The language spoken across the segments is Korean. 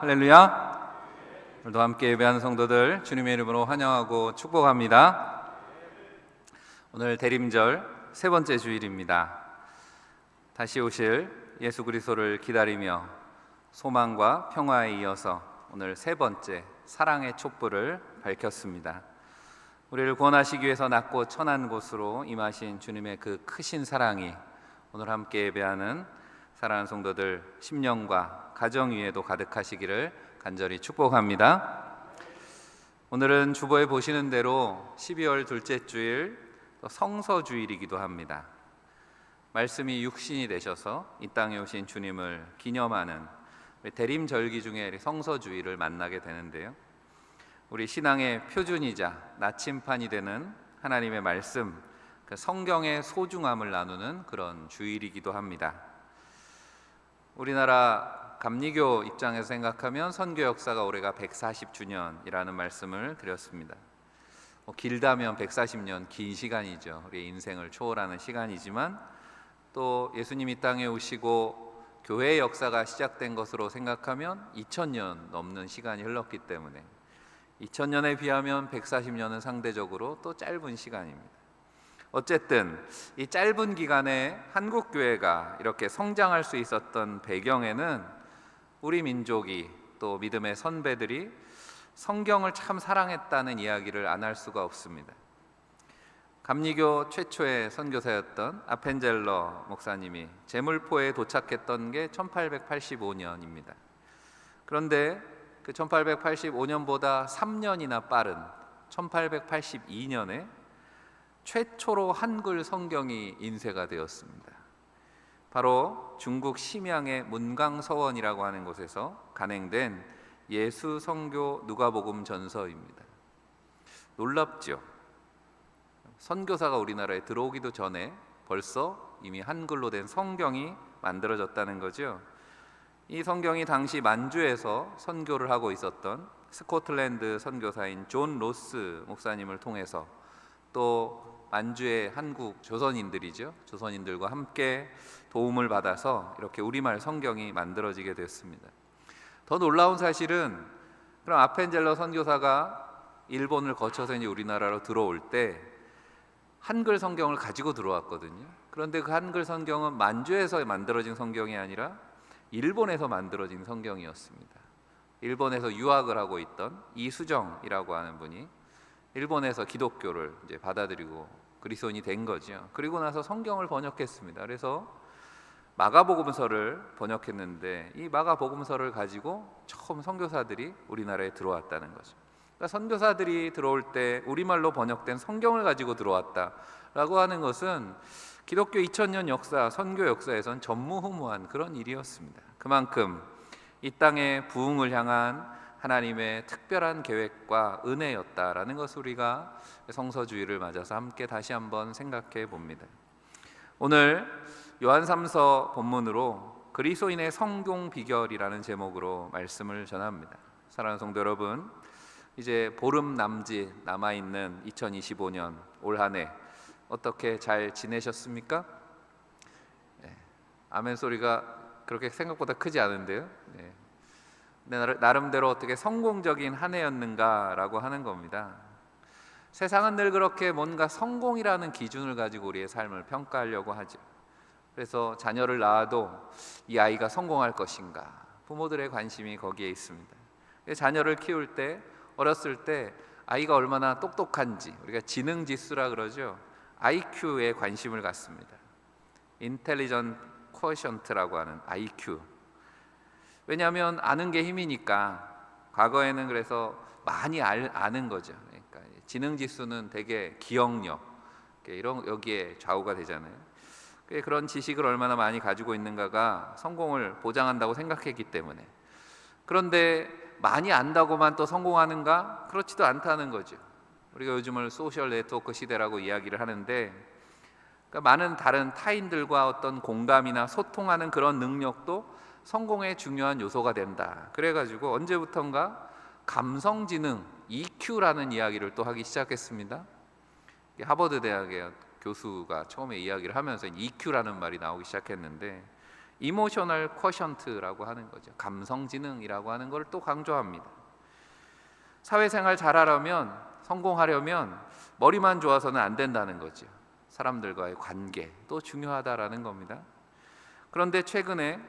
할렐루야. 오늘도 함께 예배하는 성도들 주님의 이름으로 환영하고 축복합니다. 오늘 대림절 세 번째 주일입니다. 다시 오실 예수 그리스도를 기다리며 소망과 평화에 이어서 오늘 세 번째 사랑의 촛불을 밝혔습니다. 우리를 구원하시기 위해서 낮고 천한 곳으로 임하신 주님의 그 크신 사랑이 오늘 함께 예배하는 사랑하는 성도들 심령과 가정 위에도 가득하시기를 간절히 축복합니다. 오늘은 주보에 보시는 대로 12월 둘째 주일 성서주일이기도 합니다. 말씀이 육신이 되셔서 이 땅에 오신 주님을 기념하는 대림절기 중에 성서주일을 만나게 되는데요, 우리 신앙의 표준이자 나침판이 되는 하나님의 말씀, 그 성경의 소중함을 나누는 그런 주일이기도 합니다. 우리나라 감리교 입장에서 생각하면 선교 역사가 올해가 140주년이라는 말씀을 드렸습니다. 길다면 140년, 긴 시간이죠. 우리의 인생을 초월하는 시간이지만 또 예수님이 이 땅에 오시고 교회의 역사가 시작된 것으로 생각하면 2000년 넘는 시간이 흘렀기 때문에 2000년에 비하면 140년은 상대적으로 또 짧은 시간입니다. 어쨌든 이 짧은 기간에 한국 교회가 이렇게 성장할 수 있었던 배경에는 우리 민족이 또 믿음의 선배들이 성경을 참 사랑했다는 이야기를 안 할 수가 없습니다. 감리교 최초의 선교사였던 아펜젤러 목사님이 제물포에 도착했던 게 1885년입니다. 그런데 그 1885년보다 3년이나 빠른 1882년에 최초로 한글 성경이 인쇄가 되었습니다. 바로 중국 심양의 문강서원이라고 하는 곳에서 간행된 예수 성교 누가복음 전서입니다. 놀랍죠? 선교사가 우리나라에 들어오기도 전에 벌써 이미 한글로 된 성경이 만들어졌다는 거죠. 이 성경이 당시 만주에서 선교를 하고 있었던 스코틀랜드 선교사인 존 로스 목사님을 통해서 또 만주의 한국 조선인들이죠. 조선인들과 함께 도움을 받아서 이렇게 우리말 성경이 만들어지게 됐습니다. 더 놀라운 사실은 그럼 아펜젤러 선교사가 일본을 거쳐서 이제 우리나라로 들어올 때 한글 성경을 가지고 들어왔거든요. 그런데 그 한글 성경은 만주에서 만들어진 성경이 아니라 일본에서 만들어진 성경이었습니다. 일본에서 유학을 하고 있던 이수정이라고 하는 분이 일본에서 기독교를 이제 받아들이고 그리스도인이 된 거죠. 그리고 나서 성경을 번역했습니다. 그래서 마가복음서를 번역했는데 이 마가복음서를 가지고 처음 선교사들이 우리나라에 들어왔다는 거죠. 그러니까 선교사들이 들어올 때 우리말로 번역된 성경을 가지고 들어왔다라고 하는 것은 기독교 2000년 역사, 선교 역사에선 전무후무한 그런 일이었습니다. 그만큼 이 땅의 부흥을 향한 하나님의 특별한 계획과 은혜였다라는 것을 우리가 성서주일을 맞아서 함께 다시 한번 생각해 봅니다. 오늘 요한 3서 본문으로 그리스도인의 성공 비결이라는 제목으로 말씀을 전합니다. 사랑하는 성도 여러분, 이제 보름 남짓 남아있는 2025년 올 한 해 어떻게 잘 지내셨습니까? 네. 아멘 소리가 그렇게 생각보다 크지 않은데요. 네. 나름대로 어떻게 성공적인 한 해였는가라고 하는 겁니다. 세상은 늘 그렇게 뭔가 성공이라는 기준을 가지고 우리의 삶을 평가하려고 하죠. 그래서 자녀를 낳아도 이 아이가 성공할 것인가, 부모들의 관심이 거기에 있습니다. 자녀를 키울 때, 어렸을 때 아이가 얼마나 똑똑한지, 우리가 지능지수라 그러죠. IQ에 관심을 갖습니다. 인텔리전트 쿼션트라고 하는 IQ. 왜냐하면 아는 게 힘이니까. 과거에는 그래서 많이 아는 거죠. 그러니까 지능지수는 되게 기억력, 이런 여기에 좌우가 되잖아요. 그런 지식을 얼마나 많이 가지고 있는가가 성공을 보장한다고 생각했기 때문에. 그런데 많이 안다고만 또 성공하는가? 그렇지도 않다는 거죠. 우리가 요즘을 소셜 네트워크 시대라고 이야기를 하는데, 그러니까 많은 다른 타인들과 어떤 공감이나 소통하는 그런 능력도 성공의 중요한 요소가 된다. 그래가지고 언제부턴가 감성지능 EQ라는 이야기를 또 하기 시작했습니다. 하버드 대학의 교수가 처음에 이야기를 하면서 EQ라는 말이 나오기 시작했는데, 이모셔널 쿼션트라고 하는 거죠. 감성 지능이라고 하는 걸 또 강조합니다. 사회생활 잘하려면, 성공하려면 머리만 좋아서는 안 된다는 거죠. 사람들과의 관계도 중요하다라는 겁니다. 그런데 최근에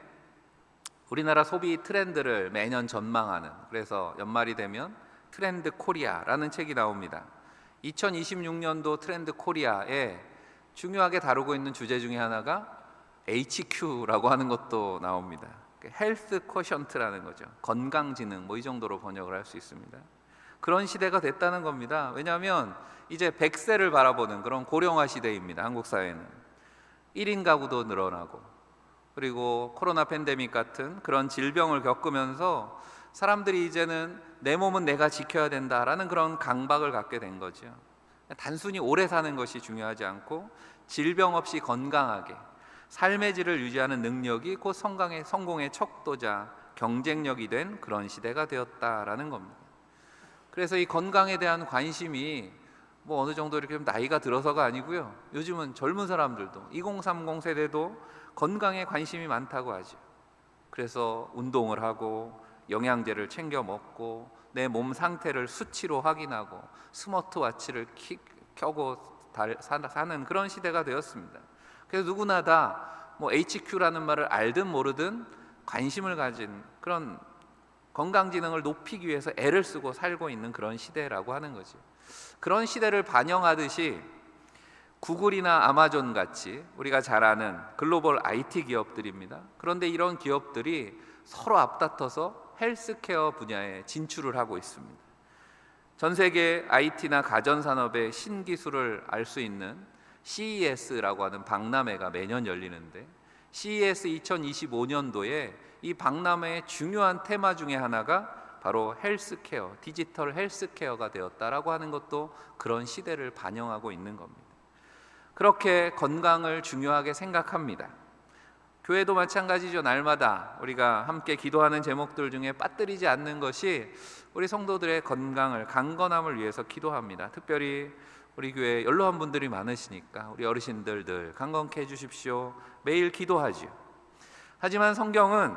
우리나라 소비 트렌드를 매년 전망하는, 그래서 연말이 되면 트렌드 코리아라는 책이 나옵니다. 2026년도 트렌드 코리아에 중요하게 다루고 있는 주제 중에 하나가 HQ라고 하는 것도 나옵니다. 헬스 쿼션트라는 거죠. 건강지능, 이 정도로 번역을 할 수 있습니다. 그런 시대가 됐다는 겁니다. 왜냐하면 이제 100세를 바라보는 그런 고령화 시대입니다. 한국 사회는 1인 가구도 늘어나고, 그리고 코로나 팬데믹 같은 그런 질병을 겪으면서 사람들이 이제는 내 몸은 내가 지켜야 된다라는 그런 강박을 갖게 된 거죠. 단순히 오래 사는 것이 중요하지 않고 질병 없이 건강하게 삶의 질을 유지하는 능력이 곧 성공의 척도자, 경쟁력이 된 그런 시대가 되었다라는 겁니다. 그래서 이 건강에 대한 관심이 어느 정도 이렇게 나이가 들어서가 아니고요, 요즘은 젊은 사람들도 2030 세대도 건강에 관심이 많다고 하죠. 그래서 운동을 하고 영양제를 챙겨 먹고 내 몸 상태를 수치로 확인하고 스마트워치를 켜고 사는 그런 시대가 되었습니다. 그래서 누구나 다 HQ라는 말을 알든 모르든 관심을 가진 그런 건강지능을 높이기 위해서 애를 쓰고 살고 있는 그런 시대라고 하는 거죠. 그런 시대를 반영하듯이 구글이나 아마존 같이 우리가 잘 아는 글로벌 IT 기업들입니다. 그런데 이런 기업들이 서로 앞다퉈서 헬스케어 분야에 진출을 하고 있습니다. 전 세계 IT나 가전산업의 신기술을 알 수 있는 CES라고 하는 박람회가 매년 열리는데, CES 2025년도에 이 박람회의 중요한 테마 중에 하나가 바로 헬스케어, 디지털 헬스케어가 되었다라고 하는 것도 그런 시대를 반영하고 있는 겁니다. 그렇게 건강을 중요하게 생각합니다. 교회도 마찬가지죠. 날마다 우리가 함께 기도하는 제목들 중에 빠뜨리지 않는 것이 우리 성도들의 건강을, 강건함을 위해서 기도합니다. 특별히 우리 교회에 연로한 분들이 많으시니까 우리 어르신들 늘 강건케 해주십시오. 매일 기도하죠. 하지만 성경은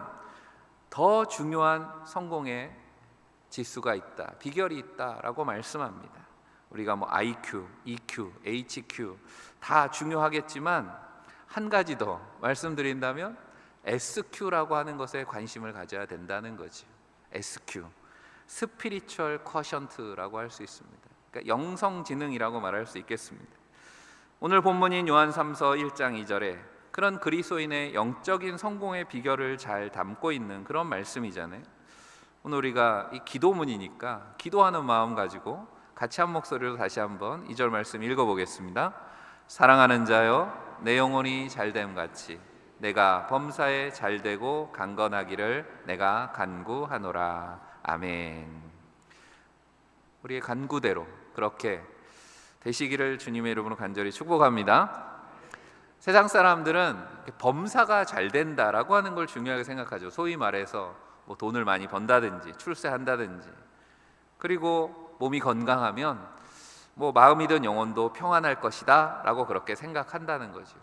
더 중요한 성공의 지수가 있다, 비결이 있다라고 말씀합니다. 우리가 IQ, EQ, HQ 다 중요하겠지만 한 가지 더 말씀드린다면 SQ라고 하는 것에 관심을 가져야 된다는 거죠. SQ, 스피리추얼 쿼션트라고 할 수 있습니다. 그러니까 영성지능이라고 말할 수 있겠습니다. 오늘 본문인 요한 3서 1장 2절에 그런 그리스도인의 영적인 성공의 비결을 잘 담고 있는 그런 말씀이잖아요. 오늘 우리가 이 기도문이니까 기도하는 마음 가지고 같이 한 목소리로 다시 한번 2절 말씀 읽어보겠습니다. 사랑하는 자여, 내 영혼이 잘됨 같이 내가 범사에 잘되고 강건하기를 내가 간구하노라. 아멘. 우리의 간구대로 그렇게 되시기를 주님의 이름으로 간절히 축복합니다. 세상 사람들은 범사가 잘 된다라고 하는 걸 중요하게 생각하죠. 소위 말해서 돈을 많이 번다든지 출세한다든지, 그리고 몸이 건강하면 마음이든 영혼도 평안할 것이다 라고 그렇게 생각한다는 거죠.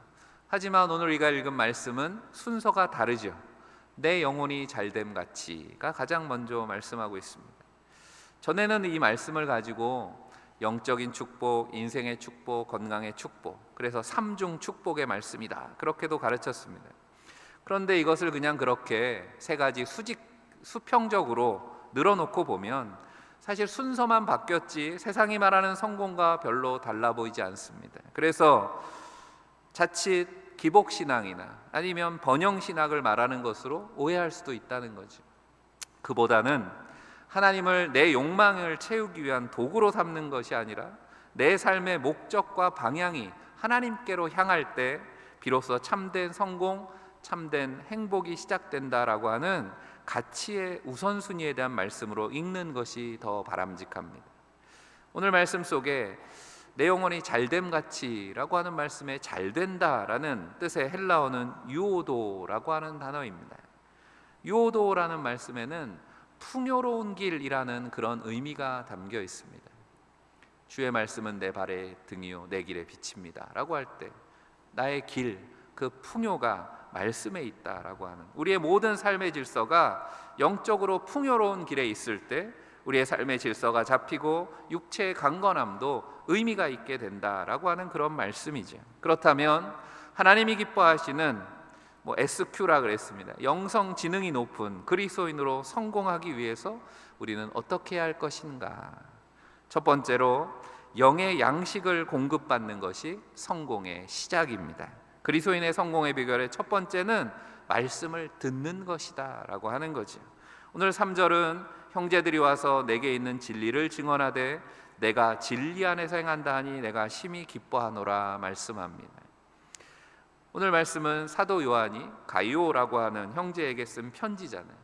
하지만 오늘 우리가 읽은 말씀은 순서가 다르죠. 내 영혼이 잘됨 같이가 가장 먼저 말씀하고 있습니다. 전에는 이 말씀을 가지고 영적인 축복, 인생의 축복, 건강의 축복, 그래서 3중 축복의 말씀이다 그렇게도 가르쳤습니다. 그런데 이것을 그냥 그렇게 세 가지 수평적으로 늘어놓고 보면 사실 순서만 바뀌었지 세상이 말하는 성공과 별로 달라 보이지 않습니다. 그래서 자칫 기복신앙이나 아니면 번영신학을 말하는 것으로 오해할 수도 있다는 거죠. 그보다는 하나님을 내 욕망을 채우기 위한 도구로 삼는 것이 아니라 내 삶의 목적과 방향이 하나님께로 향할 때 비로소 참된 성공, 참된 행복이 시작된다라고 하는 가치의 우선순위에 대한 말씀으로 읽는 것이 더 바람직합니다. 오늘 말씀 속에 내 영혼이 잘됨 같이라고 하는 말씀에 잘된다라는 뜻의 헬라어는 유오도라고 하는 단어입니다. 유오도라는 말씀에는 풍요로운 길이라는 그런 의미가 담겨 있습니다. 주의 말씀은 내 발의 등이요 내 길의 빛입니다 라고 할 때 나의 길, 그 풍요가 말씀에 있다라고 하는, 우리의 모든 삶의 질서가 영적으로 풍요로운 길에 있을 때 우리의 삶의 질서가 잡히고 육체의 강건함도 의미가 있게 된다라고 하는 그런 말씀이죠. 그렇다면 하나님이 기뻐하시는 SQ라 그랬습니다. 영성 지능이 높은 그리스도인으로 성공하기 위해서 우리는 어떻게 해야 할 것인가? 첫 번째로 영의 양식을 공급받는 것이 성공의 시작입니다. 그리스도인의 성공의 비결의 첫 번째는 말씀을 듣는 것이다 라고 하는 거죠. 오늘 3절은 형제들이 와서 내게 있는 진리를 증언하되 내가 진리 안에서 행한다 하니 내가 심히 기뻐하노라 말씀합니다. 오늘 말씀은 사도 요한이 가이오라고 하는 형제에게 쓴 편지잖아요.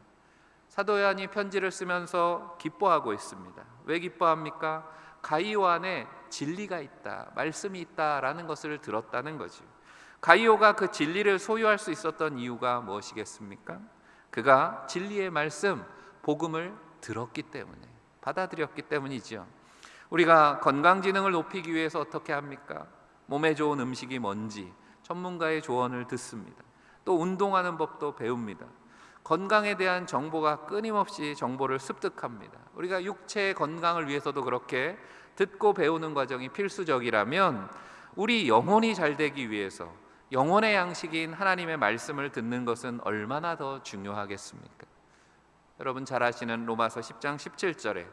사도 요한이 편지를 쓰면서 기뻐하고 있습니다. 왜 기뻐합니까? 가이오 안에 진리가 있다, 말씀이 있다라는 것을 들었다는 거죠. 가이오가 그 진리를 소유할 수 있었던 이유가 무엇이겠습니까? 그가 진리의 말씀, 복음을 들었기 때문에, 받아들였기 때문이죠. 우리가 건강지능을 높이기 위해서 어떻게 합니까? 몸에 좋은 음식이 뭔지 전문가의 조언을 듣습니다. 또 운동하는 법도 배웁니다. 건강에 대한 정보가 끊임없이 정보를 습득합니다. 우리가 육체의 건강을 위해서도 그렇게 듣고 배우는 과정이 필수적이라면 우리 영혼이 잘 되기 위해서 영혼의 양식인 하나님의 말씀을 듣는 것은 얼마나 더 중요하겠습니까? 여러분 잘 아시는 로마서 10장 17절에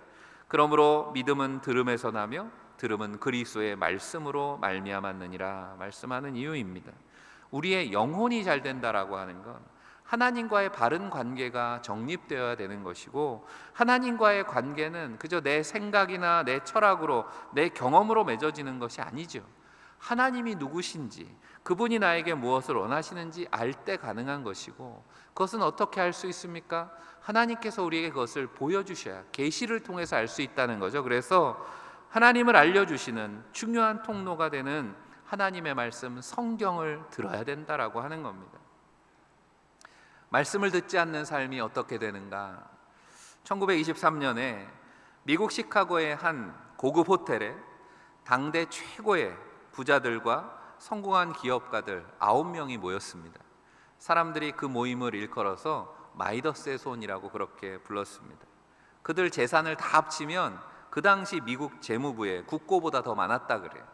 그러므로 믿음은 들음에서 나며 들음은 그리스도의 말씀으로 말미암았느니라 말씀하는 이유입니다. 우리의 영혼이 잘 된다라고 하는 건 하나님과의 바른 관계가 정립되어야 되는 것이고, 하나님과의 관계는 그저 내 생각이나 내 철학으로, 내 경험으로 맺어지는 것이 아니죠. 하나님이 누구신지, 그분이 나에게 무엇을 원하시는지 알 때 가능한 것이고, 그것은 어떻게 할 수 있습니까? 하나님께서 우리에게 그것을 보여주셔야, 계시를 통해서 알 수 있다는 거죠. 그래서 하나님을 알려주시는 중요한 통로가 되는 하나님의 말씀, 성경을 들어야 된다라고 하는 겁니다. 말씀을 듣지 않는 삶이 어떻게 되는가? 1923년에 미국 시카고의 한 고급 호텔에 당대 최고의 부자들과 성공한 기업가들 9명이 모였습니다. 사람들이 그 모임을 일컬어서 마이더스의 손이라고 그렇게 불렀습니다. 그들 재산을 다 합치면 그 당시 미국 재무부의 국고보다 더 많았다 그래요.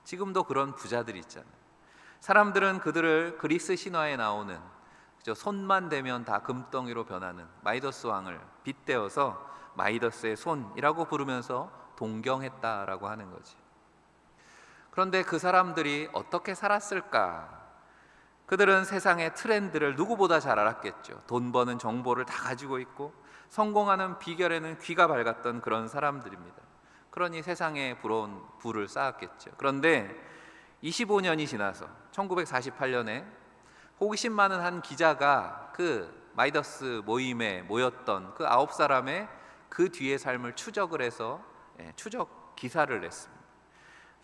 지금도 그런 부자들이 있잖아요. 사람들은 그들을 그리스 신화에 나오는 손만 대면 다 금덩이로 변하는 마이더스 왕을 빗대어서 마이더스의 손이라고 부르면서 동경했다라고 하는 거지. 그런데 그 사람들이 어떻게 살았을까? 그들은 세상의 트렌드를 누구보다 잘 알았겠죠. 돈 버는 정보를 다 가지고 있고 성공하는 비결에는 귀가 밝았던 그런 사람들입니다. 그러니 세상에 부러운 부를 쌓았겠죠. 그런데 25년이 지나서 1948년에 호기심 많은 한 기자가 그 마이더스 모임에 모였던 그 9사람의 그 뒤의 삶을 추적을 해서 추적 기사를 냈습니다.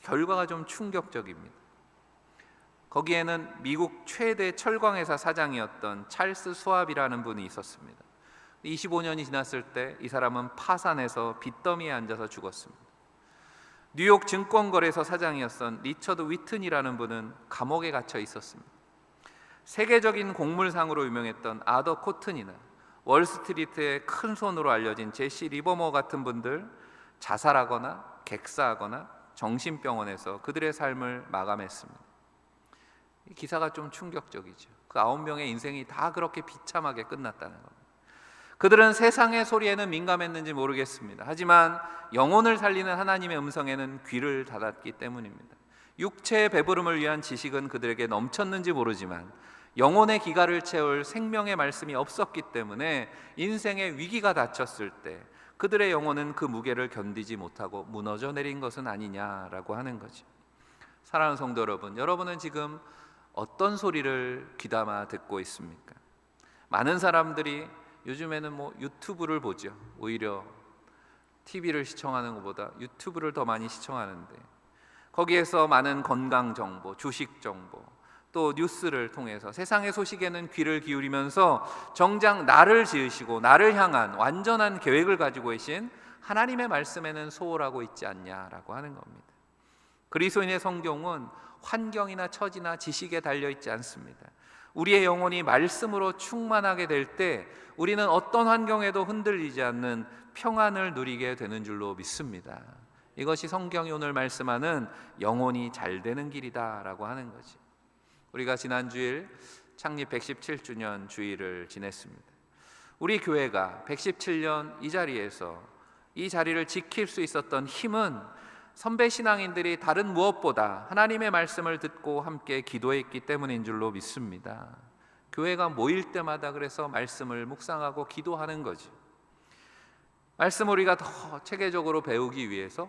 결과가 좀 충격적입니다. 거기에는 미국 최대 철광회사 사장이었던 찰스 수왑이라는 분이 있었습니다. 25년이 지났을 때 이 사람은 파산해서 빚더미에 앉아서 죽었습니다. 뉴욕 증권거래소 사장이었던 리처드 위튼이라는 분은 감옥에 갇혀 있었습니다. 세계적인 곡물상으로 유명했던 아더 코튼이나 월스트리트의 큰 손으로 알려진 제시 리버머 같은 분들 자살하거나 객사하거나 정신병원에서 그들의 삶을 마감했습니다. 이 기사가 좀 충격적이죠. 그 9명의 인생이 다 그렇게 비참하게 끝났다는 겁니다. 그들은 세상의 소리에는 민감했는지 모르겠습니다. 하지만 영혼을 살리는 하나님의 음성에는 귀를 닫았기 때문입니다. 육체의 배부름을 위한 지식은 그들에게 넘쳤는지 모르지만 영혼의 기갈을 채울 생명의 말씀이 없었기 때문에 인생의 위기가 닥쳤을 때 그들의 영혼은 그 무게를 견디지 못하고 무너져 내린 것은 아니냐라고 하는 거죠. 사랑하는 성도 여러분, 여러분은 지금 어떤 소리를 귀담아 듣고 있습니까? 많은 사람들이 요즘에는 유튜브를 보죠. 오히려 TV를 시청하는 것보다 유튜브를 더 많이 시청하는데 거기에서 많은 건강 정보, 주식 정보, 또 뉴스를 통해서 세상의 소식에는 귀를 기울이면서 정작 나를 지으시고 나를 향한 완전한 계획을 가지고 계신 하나님의 말씀에는 소홀하고 있지 않냐라고 하는 겁니다. 그리스도인의 성경은 환경이나 처지나 지식에 달려있지 않습니다. 우리의 영혼이 말씀으로 충만하게 될 때 우리는 어떤 환경에도 흔들리지 않는 평안을 누리게 되는 줄로 믿습니다. 이것이 성경이 오늘 말씀하는 영혼이 잘 되는 길이다라고 하는 거지. 우리가 지난 주일 창립 117주년 주일을 지냈습니다. 우리 교회가 117년 이 자리에서 이 자리를 지킬 수 있었던 힘은 선배 신앙인들이 다른 무엇보다 하나님의 말씀을 듣고 함께 기도했기 때문인 줄로 믿습니다. 교회가 모일 때마다 그래서 말씀을 묵상하고 기도하는 거지. 말씀 우리가 더 체계적으로 배우기 위해서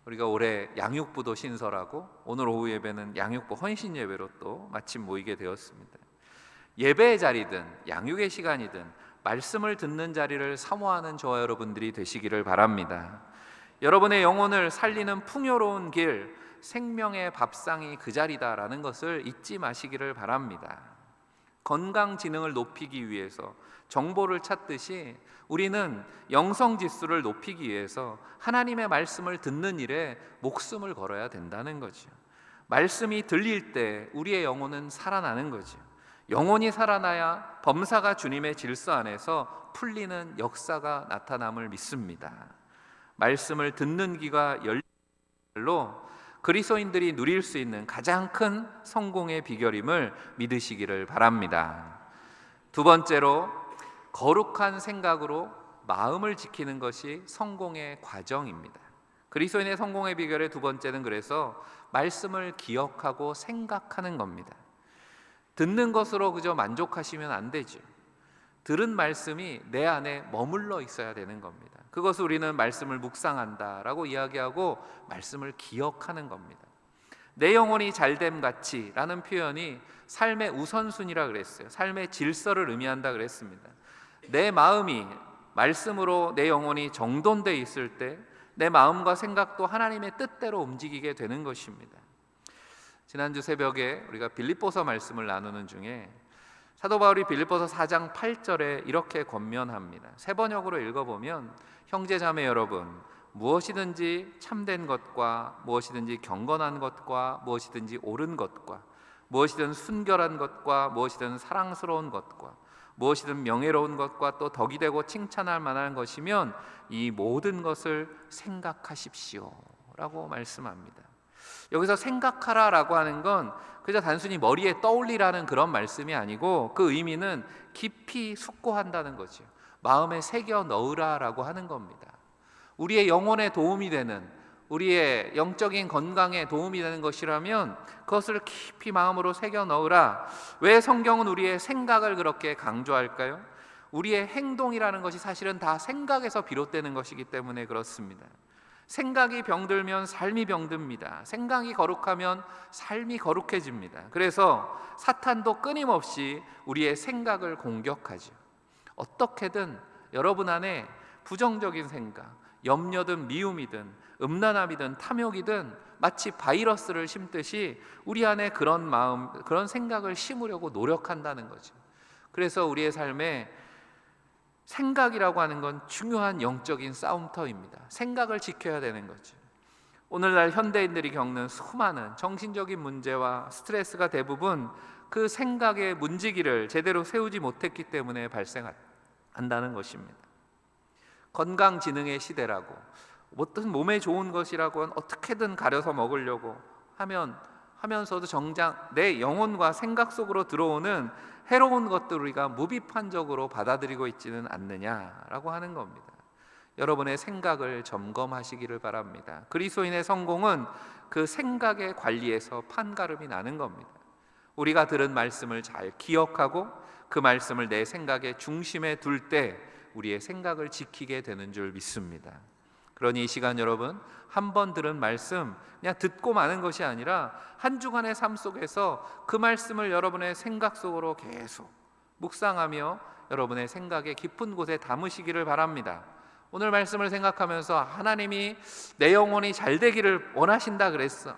우리가 올해 양육부도 신설하고 오늘 오후 예배는 양육부 헌신 예배로 또 마침 모이게 되었습니다. 예배의 자리든 양육의 시간이든 말씀을 듣는 자리를 사모하는 저와 여러분들이 되시기를 바랍니다. 여러분의 영혼을 살리는 풍요로운 길, 생명의 밥상이 그 자리다라는 것을 잊지 마시기를 바랍니다. 건강 지능을 높이기 위해서 정보를 찾듯이 우리는 영성 지수를 높이기 위해서 하나님의 말씀을 듣는 일에 목숨을 걸어야 된다는 거죠. 말씀이 들릴 때 우리의 영혼은 살아나는 거죠. 영혼이 살아나야 범사가 주님의 질서 안에서 풀리는 역사가 나타남을 믿습니다. 말씀을 듣는 귀가 열릴로 그리스도인들이 누릴 수 있는 가장 큰 성공의 비결임을 믿으시기를 바랍니다. 두 번째로 거룩한 생각으로 마음을 지키는 것이 성공의 과정입니다. 그리스도인의 성공의 비결의 두 번째는 그래서 말씀을 기억하고 생각하는 겁니다. 듣는 것으로 그저 만족하시면 안 되죠. 들은 말씀이 내 안에 머물러 있어야 되는 겁니다. 그것을 우리는 말씀을 묵상한다라고 이야기하고 말씀을 기억하는 겁니다. 내 영혼이 잘됨 같이 라는 표현이 삶의 우선순위라 그랬어요. 삶의 질서를 의미한다 그랬습니다. 내 마음이 말씀으로 내 영혼이 정돈되어 있을 때 내 마음과 생각도 하나님의 뜻대로 움직이게 되는 것입니다. 지난주 새벽에 우리가 빌립보서 말씀을 나누는 중에 사도 바울이 빌립보서 4장 8절에 이렇게 권면합니다. 세 번역으로 읽어보면 형제 자매 여러분, 무엇이든지 참된 것과 무엇이든지 경건한 것과 무엇이든지 옳은 것과 무엇이든 순결한 것과 무엇이든 사랑스러운 것과 무엇이든 명예로운 것과 또 덕이 되고 칭찬할 만한 것이면 이 모든 것을 생각하십시오 라고 말씀합니다. 여기서 생각하라라고 하는 건 그저 단순히 머리에 떠올리라는 그런 말씀이 아니고 그 의미는 깊이 숙고한다는 거죠. 마음에 새겨 넣으라라고 하는 겁니다. 우리의 영혼에 도움이 되는, 우리의 영적인 건강에 도움이 되는 것이라면 그것을 깊이 마음으로 새겨 넣으라. 왜 성경은 우리의 생각을 그렇게 강조할까요? 우리의 행동이라는 것이 사실은 다 생각에서 비롯되는 것이기 때문에 그렇습니다. 생각이 병들면 삶이 병듭니다. 생각이 거룩하면 삶이 거룩해집니다. 그래서 사탄도 끊임없이 우리의 생각을 공격하죠. 어떻게든 여러분 안에 부정적인 생각, 염려든 미움이든 음란함이든 탐욕이든 마치 바이러스를 심듯이 우리 안에 그런 마음, 그런 생각을 심으려고 노력한다는 거죠. 그래서 우리의 삶에 생각이라고 하는 건 중요한 영적인 싸움터입니다. 생각을 지켜야 되는 거죠. 오늘날 현대인들이 겪는 수많은 정신적인 문제와 스트레스가 대부분 그 생각의 문지기를 제대로 세우지 못했기 때문에 발생한다는 것입니다. 건강지능의 시대라고 어떤 몸에 좋은 것이라고 어떻게든 가려서 먹으려고 하면서도 정작 내 영혼과 생각 속으로 들어오는 해로운 것들을 우리가 무비판적으로 받아들이고 있지는 않느냐라고 하는 겁니다. 여러분의 생각을 점검하시기를 바랍니다. 그리스도인의 성공은 그 생각의 관리에서 판가름이 나는 겁니다. 우리가 들은 말씀을 잘 기억하고 그 말씀을 내 생각의 중심에 둘 때 우리의 생각을 지키게 되는 줄 믿습니다. 그러니 이 시간 여러분, 한 번 들은 말씀 그냥 듣고 마는 것이 아니라 한 주간의 삶 속에서 그 말씀을 여러분의 생각 속으로 계속 묵상하며 여러분의 생각의 깊은 곳에 담으시기를 바랍니다. 오늘 말씀을 생각하면서 하나님이 내 영혼이 잘 되기를 원하신다 그랬어.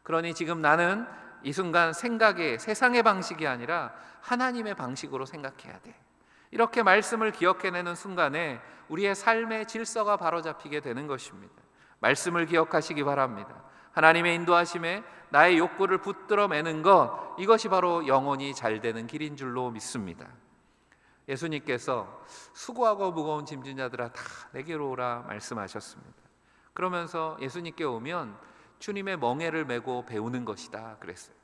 그러니 지금 나는 이 순간 생각이 세상의 방식이 아니라 하나님의 방식으로 생각해야 돼. 이렇게 말씀을 기억해내는 순간에 우리의 삶의 질서가 바로잡히게 되는 것입니다. 말씀을 기억하시기 바랍니다. 하나님의 인도하심에 나의 욕구를 붙들어 매는 것, 이것이 바로 영혼이 잘 되는 길인 줄로 믿습니다. 예수님께서 수고하고 무거운 짐진 자들아 다 내게로 오라 말씀하셨습니다. 그러면서 예수님께 오면 주님의 멍에를 메고 배우는 것이다 그랬어요.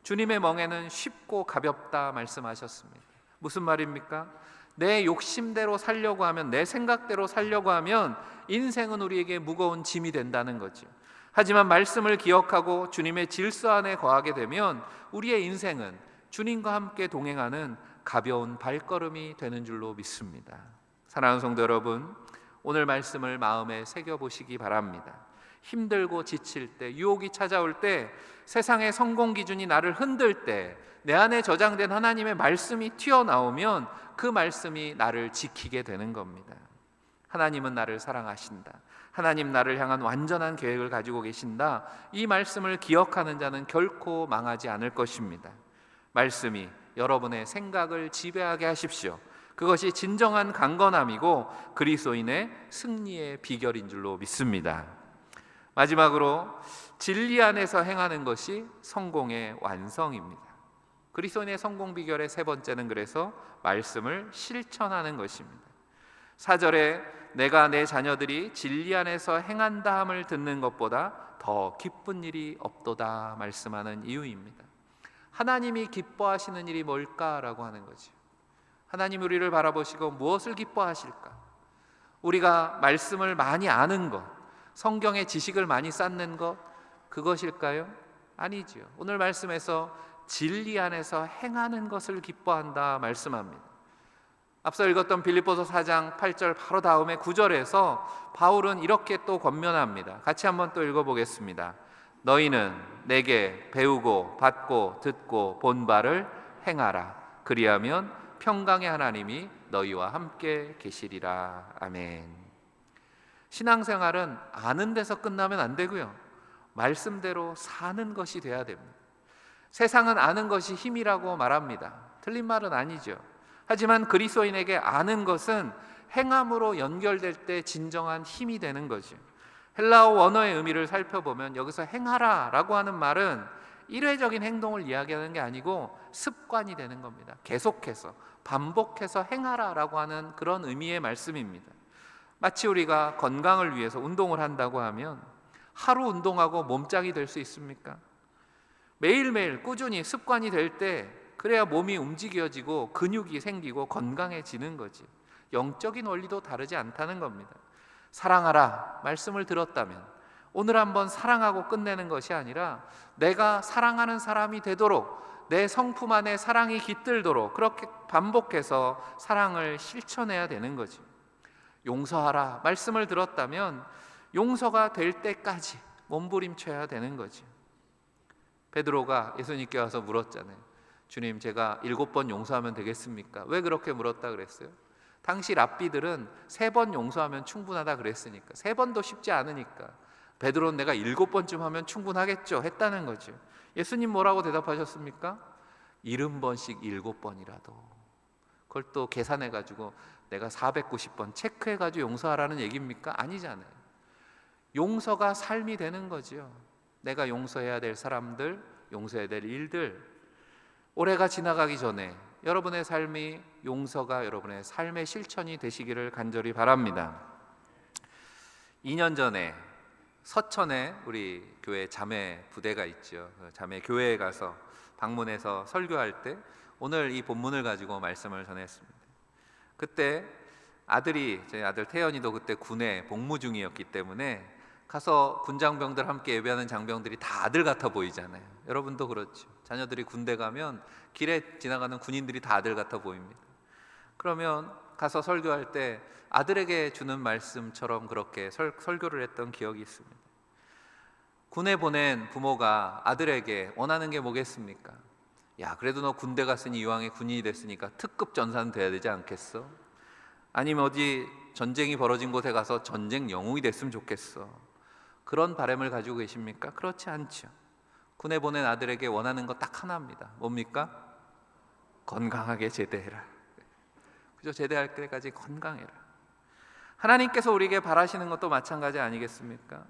주님의 멍에는 쉽고 가볍다 말씀하셨습니다. 무슨 말입니까? 내 욕심대로 살려고 하면, 내 생각대로 살려고 하면 인생은 우리에게 무거운 짐이 된다는 거죠. 하지만 말씀을 기억하고 주님의 질서 안에 거하게 되면 우리의 인생은 주님과 함께 동행하는 가벼운 발걸음이 되는 줄로 믿습니다. 사랑하는 성도 여러분, 오늘 말씀을 마음에 새겨보시기 바랍니다. 힘들고 지칠 때, 유혹이 찾아올 때, 세상의 성공 기준이 나를 흔들 때 내 안에 저장된 하나님의 말씀이 튀어나오면 그 말씀이 나를 지키게 되는 겁니다. 하나님은 나를 사랑하신다. 하나님 나를 향한 완전한 계획을 가지고 계신다. 이 말씀을 기억하는 자는 결코 망하지 않을 것입니다. 말씀이 여러분의 생각을 지배하게 하십시오. 그것이 진정한 강건함이고 그리스도인의 승리의 비결인 줄로 믿습니다. 마지막으로 진리 안에서 행하는 것이 성공의 완성입니다. 그리스도인의 성공 비결의 세 번째는 그래서 말씀을 실천하는 것입니다. 4절에 내가 내 자녀들이 진리 안에서 행한다 함을 듣는 것보다 더 기쁜 일이 없도다 말씀하는 이유입니다. 하나님이 기뻐하시는 일이 뭘까라고 하는 거죠. 하나님 우리를 바라보시고 무엇을 기뻐하실까? 우리가 말씀을 많이 아는 것, 성경의 지식을 많이 쌓는 것, 그것일까요? 아니지요. 오늘 말씀에서 진리 안에서 행하는 것을 기뻐한다 말씀합니다. 앞서 읽었던 빌립보서 4장 8절 바로 다음에 9절에서 바울은 이렇게 또 권면합니다. 같이 한번 또 읽어보겠습니다. 너희는 내게 배우고 받고 듣고 본 바를 행하라. 그리하면 평강의 하나님이 너희와 함께 계시리라. 아멘. 신앙생활은 아는 데서 끝나면 안 되고요, 말씀대로 사는 것이 돼야 됩니다. 세상은 아는 것이 힘이라고 말합니다. 틀린 말은 아니죠. 하지만 그리스도인에게 아는 것은 행함으로 연결될 때 진정한 힘이 되는 거죠. 헬라어 원어의 의미를 살펴보면 여기서 행하라 라고 하는 말은 일회적인 행동을 이야기하는 게 아니고 습관이 되는 겁니다. 계속해서 반복해서 행하라 라고 하는 그런 의미의 말씀입니다. 마치 우리가 건강을 위해서 운동을 한다고 하면 하루 운동하고 몸짱이 될 수 있습니까? 매일매일 꾸준히 습관이 될 때 그래야 몸이 움직여지고 근육이 생기고 건강해지는 거지. 영적인 원리도 다르지 않다는 겁니다. 사랑하라 말씀을 들었다면 오늘 한번 사랑하고 끝내는 것이 아니라 내가 사랑하는 사람이 되도록, 내 성품 안에 사랑이 깃들도록 그렇게 반복해서 사랑을 실천해야 되는 거지. 용서하라 말씀을 들었다면 용서가 될 때까지 몸부림쳐야 되는 거지. 베드로가 예수님께 와서 물었잖아요. 주님, 제가 7번 용서하면 되겠습니까? 왜 그렇게 물었다 그랬어요? 당시 랍비들은 3번 용서하면 충분하다 그랬으니까, 3번도 쉽지 않으니까 베드로는 내가 7번쯤 하면 충분하겠죠 했다는 거죠. 예수님 뭐라고 대답하셨습니까? 70번씩 7번이라도. 그걸 또 계산해가지고 내가 490번 체크해가지고 용서하라는 얘기입니까? 아니잖아요. 용서가 삶이 되는 거죠. 내가 용서해야 될 사람들, 용서해야 될 일들, 올해가 지나가기 전에 여러분의 삶이 용서가 여러분의 삶의 실천이 되시기를 간절히 바랍니다. 2년 전에 서천에 우리 교회 자매 부대가 있죠. 자매 교회에 가서 방문해서 설교할 때 오늘 이 본문을 가지고 말씀을 전했습니다. 그때 저희 아들 태연이도 그때 군에 복무 중이었기 때문에 가서 군장병들 함께 예배하는 장병들이 다 아들 같아 보이잖아요. 여러분도 그렇죠. 자녀들이 군대 가면 길에 지나가는 군인들이 다 아들 같아 보입니다. 그러면 가서 설교할 때 아들에게 주는 말씀처럼 그렇게 설교를 했던 기억이 있습니다. 군에 보낸 부모가 아들에게 원하는 게 뭐겠습니까? 야, 그래도 너 군대 갔으니 이왕에 군인이 됐으니까 특급 전사는 돼야 되지 않겠어? 아니면 어디 전쟁이 벌어진 곳에 가서 전쟁 영웅이 됐으면 좋겠어. 그런 바람을 가지고 계십니까? 그렇지 않죠. 군에 보낸 아들에게 원하는 거 딱 하나입니다. 뭡니까? 건강하게 제대해라. 그죠? 제대할 때까지 건강해라. 하나님께서 우리에게 바라시는 것도 마찬가지 아니겠습니까?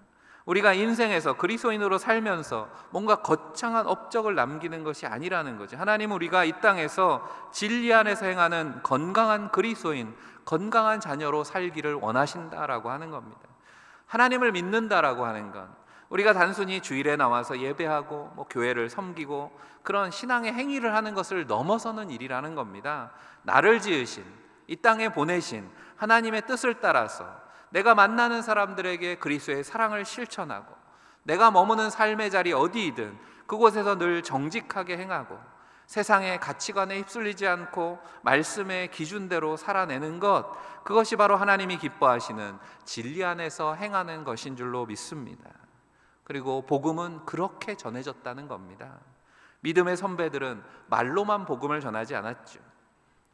우리가 인생에서 그리스도인으로 살면서 뭔가 거창한 업적을 남기는 것이 아니라는 거죠. 하나님은 우리가 이 땅에서 진리 안에서 행하는 건강한 그리스도인, 건강한 자녀로 살기를 원하신다라고 하는 겁니다. 하나님을 믿는다라고 하는 건 우리가 단순히 주일에 나와서 예배하고 교회를 섬기고 그런 신앙의 행위를 하는 것을 넘어서는 일이라는 겁니다. 나를 지으신, 이 땅에 보내신 하나님의 뜻을 따라서 내가 만나는 사람들에게 그리스도의 사랑을 실천하고, 내가 머무는 삶의 자리 어디이든 그곳에서 늘 정직하게 행하고 세상의 가치관에 휩쓸리지 않고 말씀의 기준대로 살아내는 것, 그것이 바로 하나님이 기뻐하시는 진리 안에서 행하는 것인 줄로 믿습니다. 그리고 복음은 그렇게 전해졌다는 겁니다. 믿음의 선배들은 말로만 복음을 전하지 않았죠.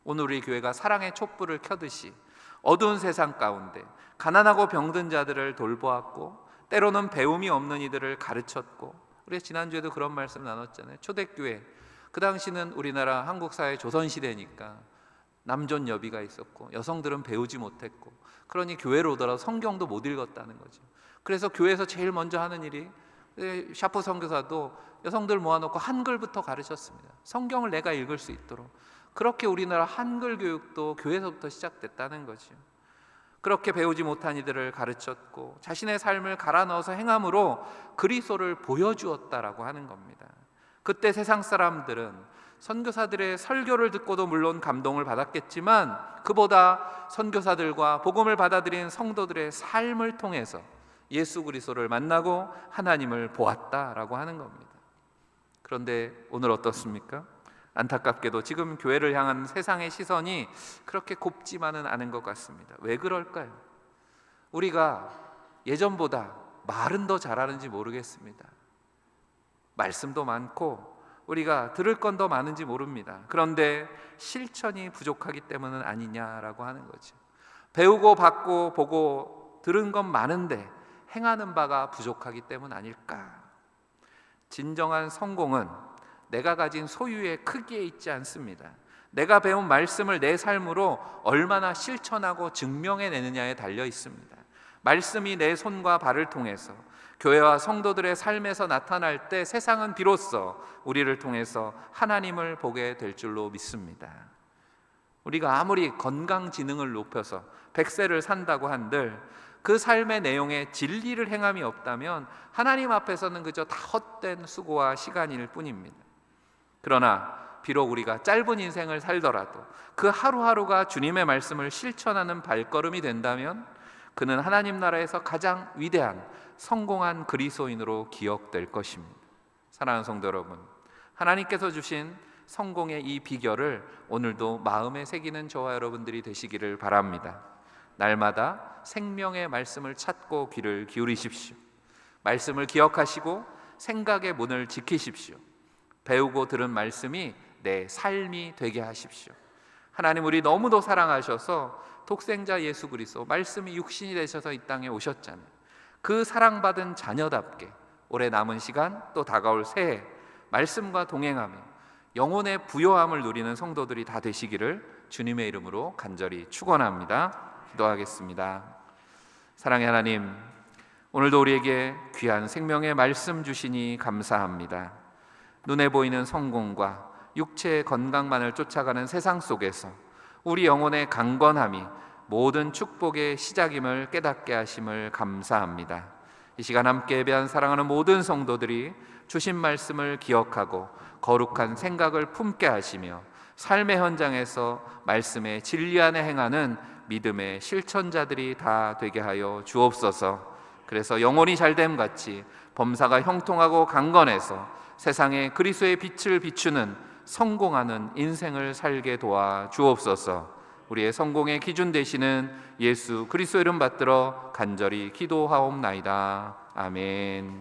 오늘 우리 교회가 사랑의 촛불을 켜듯이 어두운 세상 가운데 가난하고 병든 자들을 돌보았고, 때로는 배움이 없는 이들을 가르쳤고, 우리 지난주에도 그런 말씀 나눴잖아요. 초대교회, 그 당시는 우리나라 한국 사회 조선시대니까 남존 여비가 있었고 여성들은 배우지 못했고, 그러니 교회로 오더라도 성경도 못 읽었다는 거죠. 그래서 교회에서 제일 먼저 하는 일이, 샤프 선교사도 여성들 모아놓고 한글부터 가르쳤습니다. 성경을 내가 읽을 수 있도록. 그렇게 우리나라 한글 교육도 교회에서부터 시작됐다는 거죠. 그렇게 배우지 못한 이들을 가르쳤고 자신의 삶을 갈아 넣어서 행함으로 그리스도를 보여주었다라고 하는 겁니다. 그때 세상 사람들은 선교사들의 설교를 듣고도 물론 감동을 받았겠지만, 그보다 선교사들과 복음을 받아들인 성도들의 삶을 통해서 예수 그리스도를 만나고 하나님을 보았다라고 하는 겁니다. 그런데 오늘 어떻습니까? 안타깝게도 지금 교회를 향한 세상의 시선이 그렇게 곱지만은 않은 것 같습니다. 왜 그럴까요? 우리가 예전보다 말은 더 잘하는지 모르겠습니다. 말씀도 많고 우리가 들을 건 더 많은지 모릅니다. 그런데 실천이 부족하기 때문은 아니냐라고 하는 거죠. 배우고 받고 보고 들은 건 많은데 행하는 바가 부족하기 때문 아닐까? 진정한 성공은 내가 가진 소유의 크기에 있지 않습니다. 내가 배운 말씀을 내 삶으로 얼마나 실천하고 증명해내느냐에 달려 있습니다. 말씀이 내 손과 발을 통해서 교회와 성도들의 삶에서 나타날 때 세상은 비로소 우리를 통해서 하나님을 보게 될 줄로 믿습니다. 우리가 아무리 건강지능을 높여서 100세를 산다고 한들 그 삶의 내용에 진리를 행함이 없다면 하나님 앞에서는 그저 다 헛된 수고와 시간일 뿐입니다. 그러나 비록 우리가 짧은 인생을 살더라도 그 하루하루가 주님의 말씀을 실천하는 발걸음이 된다면 그는 하나님 나라에서 가장 위대한 성공한 그리스도인으로 기억될 것입니다. 사랑하는 성도 여러분, 하나님께서 주신 성공의 이 비결을 오늘도 마음에 새기는 저와 여러분들이 되시기를 바랍니다. 날마다 생명의 말씀을 찾고 귀를 기울이십시오. 말씀을 기억하시고 생각의 문을 지키십시오. 배우고 들은 말씀이 내 삶이 되게 하십시오. 하나님 우리 너무도 사랑하셔서 독생자 예수 그리스도 말씀이 육신이 되셔서 이 땅에 오셨잖아요. 그 사랑받은 자녀답게 올해 남은 시간 또 다가올 새해 말씀과 동행하며 영혼의 부요함을 누리는 성도들이 다 되시기를 주님의 이름으로 간절히 축원합니다. 기도하겠습니다. 사랑의 하나님, 오늘도 우리에게 귀한 생명의 말씀 주시니 감사합니다. 눈에 보이는 성공과 육체의 건강만을 쫓아가는 세상 속에서 우리 영혼의 강건함이 모든 축복의 시작임을 깨닫게 하심을 감사합니다. 이 시간 함께 예배한 사랑하는 모든 성도들이 주신 말씀을 기억하고 거룩한 생각을 품게 하시며 삶의 현장에서 말씀의 진리 안에 행하는 믿음의 실천자들이 다 되게 하여 주옵소서. 그래서 영혼이 잘됨 같이 범사가 형통하고 강건해서 세상에 그리스도의 빛을 비추는 성공하는 인생을 살게 도와 주옵소서. 우리의 성공의 기준 되시는 예수 그리스도 이름 받들어 간절히 기도하옵나이다. 아멘.